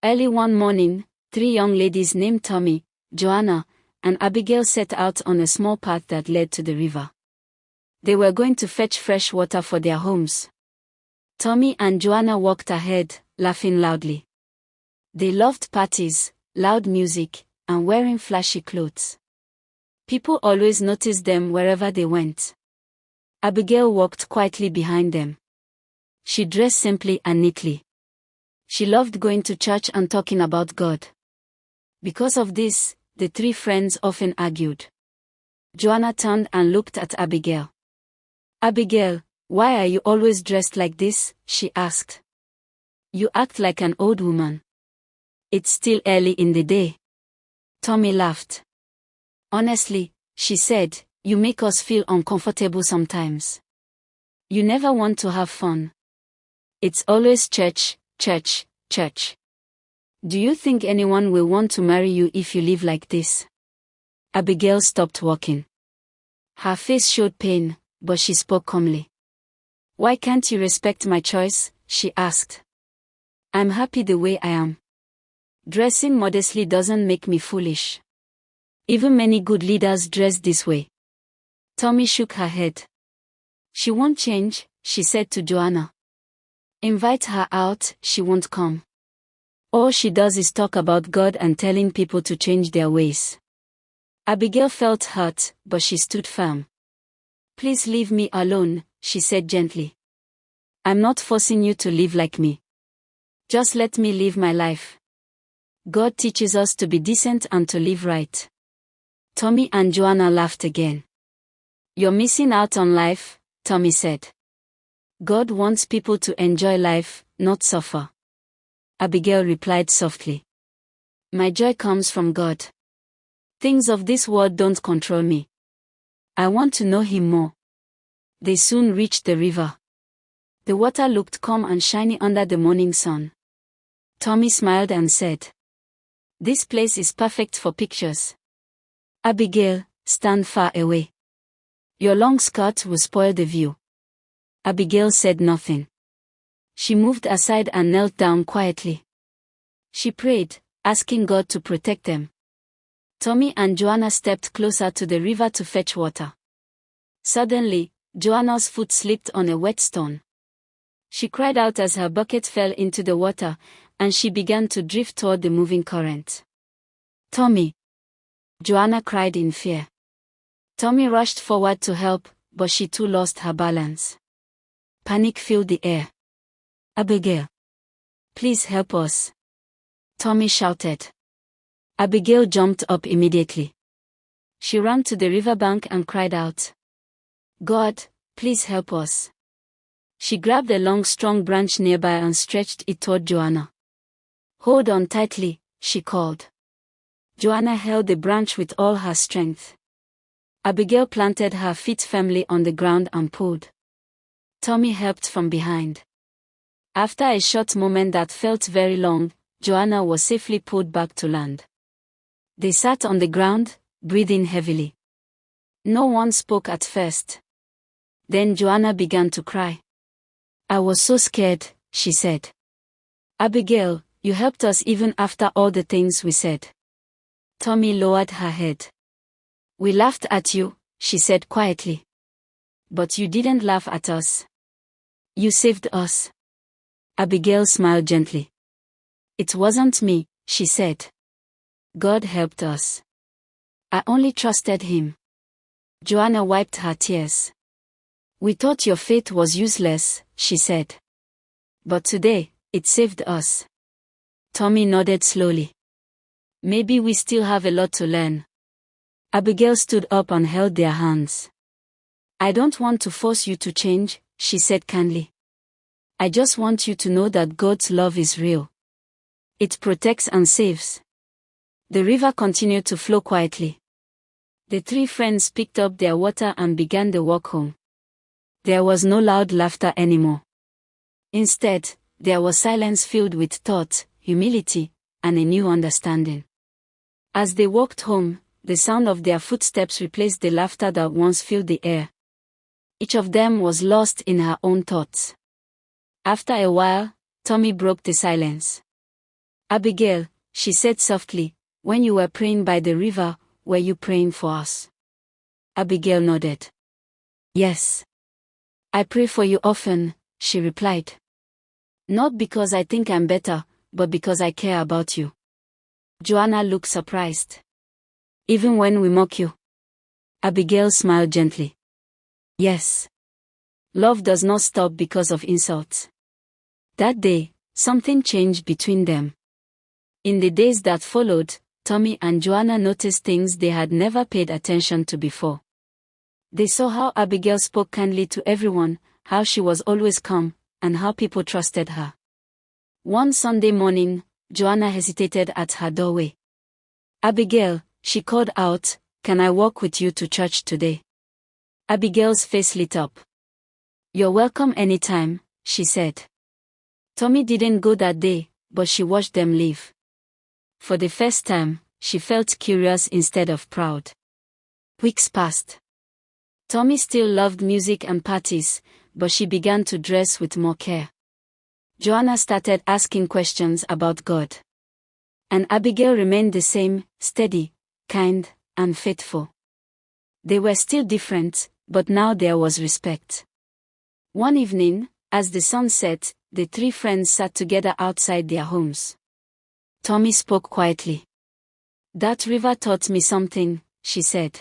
Early one morning, three young ladies named Tommy, Joanna, and Abigail set out on a small path that led to the river. They were going to fetch fresh water for their homes. Tommy and Joanna walked ahead, laughing loudly. They loved parties, loud music, and wearing flashy clothes. People always noticed them wherever they went. Abigail walked quietly behind them. She dressed simply and neatly. She loved going to church and talking about God. Because of this, the three friends often argued. Joanna turned and looked at Abigail. "Abigail, why are you always dressed like this?" she asked. "You act like an old woman." "It's still early in the day." Tommy laughed. "Honestly," she said, "you make us feel uncomfortable sometimes. You never want to have fun. It's always church, church, church. Do you think anyone will want to marry you if you live like this?" Abigail stopped walking. Her face showed pain, but she spoke calmly. "Why can't you respect my choice?" she asked. "I'm happy the way I am. Dressing modestly doesn't make me foolish. Even many good leaders dress this way." Tommy shook her head. "She won't change," she said to Joanna. "Invite her out, she won't come. All she does is talk about God and telling people to change their ways." Abigail felt hurt, but she stood firm. "Please leave me alone," she said gently. "I'm not forcing you to live like me. Just let me live my life. God teaches us to be decent and to live right." Tommy and Joanna laughed again. "You're missing out on life," Tommy said. "God wants people to enjoy life, not suffer." Abigail replied softly. "My joy comes from God. Things of this world don't control me. I want to know Him more." They soon reached the river. The water looked calm and shiny under the morning sun. Tommy smiled and said, "This place is perfect for pictures. Abigail, stand far away. Your long skirt will spoil the view." Abigail said nothing. She moved aside and knelt down quietly. She prayed, asking God to protect them. Tommy and Joanna stepped closer to the river to fetch water. Suddenly, Joanna's foot slipped on a wet stone. She cried out as her bucket fell into the water, and she began to drift toward the moving current. "Tommy!" Joanna cried in fear. Tommy rushed forward to help, but she too lost her balance. Panic filled the air. "Abigail! Please help us!" Tommy shouted. Abigail jumped up immediately. She ran to the riverbank and cried out, "God, please help us." She grabbed a long strong branch nearby and stretched it toward Joanna. "Hold on tightly," she called. Joanna held the branch with all her strength. Abigail planted her feet firmly on the ground and pulled. Tommy helped from behind. After a short moment that felt very long, Joanna was safely pulled back to land. They sat on the ground, breathing heavily. No one spoke at first. Then Joanna began to cry. "I was so scared," she said. "Abigail, you helped us even after all the things we said." Tommy lowered her head. "We laughed at you," she said quietly. "But you didn't laugh at us. You saved us." Abigail smiled gently. "It wasn't me," she said. "God helped us. I only trusted Him." Joanna wiped her tears. "We thought your faith was useless," she said. "But today, it saved us." Tommy nodded slowly. "Maybe we still have a lot to learn." Abigail stood up and held their hands. "I don't want to force you to change," she said kindly. "I just want you to know that God's love is real. It protects and saves." The river continued to flow quietly. The three friends picked up their water and began the walk home. There was no loud laughter anymore. Instead, there was silence filled with thought, humility, and a new understanding. As they walked home, the sound of their footsteps replaced the laughter that once filled the air. Each of them was lost in her own thoughts. After a while, Tommy broke the silence. Abigail, she said softly, when you were praying by the river, were you praying for us? Abigail nodded. Yes. I pray for you often, she replied. Not because I think I'm better, but because I care about you. Joanna looked surprised. Even when we mock you? Abigail smiled gently. Yes. Love does not stop because of insults. That day, something changed between them. In the days that followed, Tommy and Joanna noticed things they had never paid attention to before. They saw how Abigail spoke kindly to everyone, how she was always calm, and how people trusted her. One Sunday morning, Joanna hesitated at her doorway. Abigail, she called out, can I walk with you to church today? Abigail's face lit up. You're welcome anytime, she said. Tommy didn't go that day, but she watched them leave. For the first time, she felt curious instead of proud. Weeks passed. Tommy still loved music and parties, but she began to dress with more care. Joanna started asking questions about God. And Abigail remained the same, steady, kind, and faithful. They were still different, but now there was respect. One evening, as the sun set, the three friends sat together outside their homes. Tommy spoke quietly. That river taught me something, she said.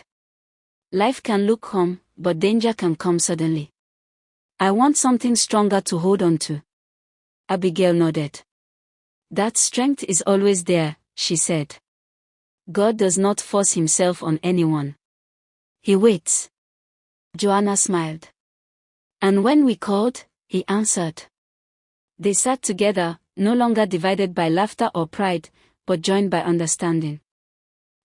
Life can look calm, but danger can come suddenly. I want something stronger to hold on to. Abigail nodded. That strength is always there, she said. God does not force himself on anyone. He waits. Joanna smiled. And when we called, he answered. They sat together, no longer divided by laughter or pride, but joined by understanding.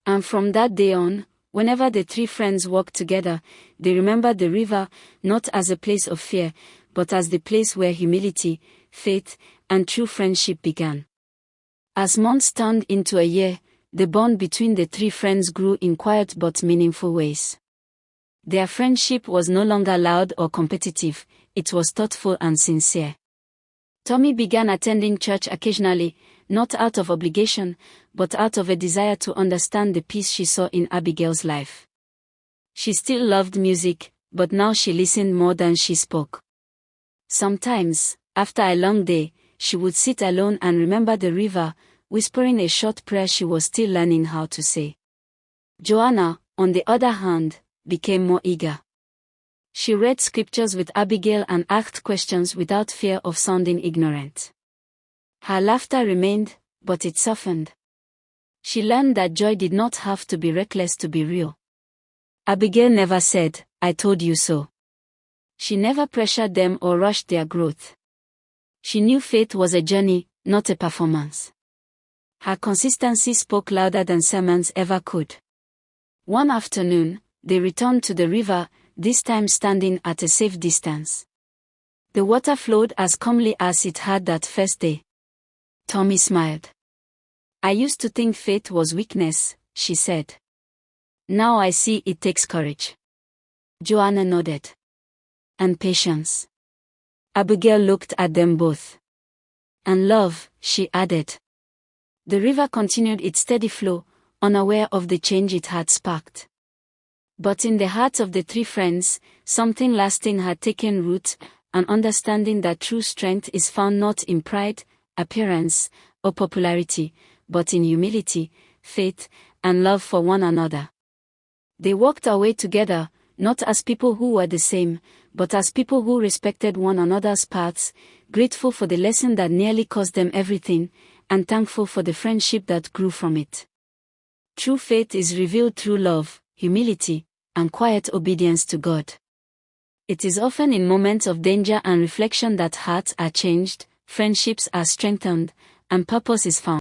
And from that day on, whenever the three friends walked together, they remembered the river, not as a place of fear, but as the place where humility, faith, and true friendship began. As months turned into a year, the bond between the three friends grew in quiet but meaningful ways. Their friendship was no longer loud or competitive, it was thoughtful and sincere. Tommy began attending church occasionally, not out of obligation, but out of a desire to understand the peace she saw in Abigail's life. She still loved music, but now she listened more than she spoke. Sometimes, after a long day, she would sit alone and remember the river, whispering a short prayer she was still learning how to say. Joanna, on the other hand, became more eager. She read scriptures with Abigail and asked questions without fear of sounding ignorant. Her laughter remained, but it softened. She learned that joy did not have to be reckless to be real. Abigail never said, "I told you so." She never pressured them or rushed their growth. She knew faith was a journey, not a performance. Her consistency spoke louder than sermons ever could. One afternoon, they returned to the river, this time standing at a safe distance. The water flowed as calmly as it had that first day. Tommy smiled. I used to think faith was weakness, she said. Now I see it takes courage. Joanna nodded. And patience. Abigail looked at them both. And love, she added. The river continued its steady flow, unaware of the change it had sparked. But in the hearts of the three friends, something lasting had taken root, an understanding that true strength is found not in pride, appearance, or popularity, but in humility, faith, and love for one another. They walked away together, not as people who were the same, but as people who respected one another's paths, grateful for the lesson that nearly cost them everything, and thankful for the friendship that grew from it. True faith is revealed through love, humility, and quiet obedience to God. It is often in moments of danger and reflection that hearts are changed, friendships are strengthened, and purpose is found.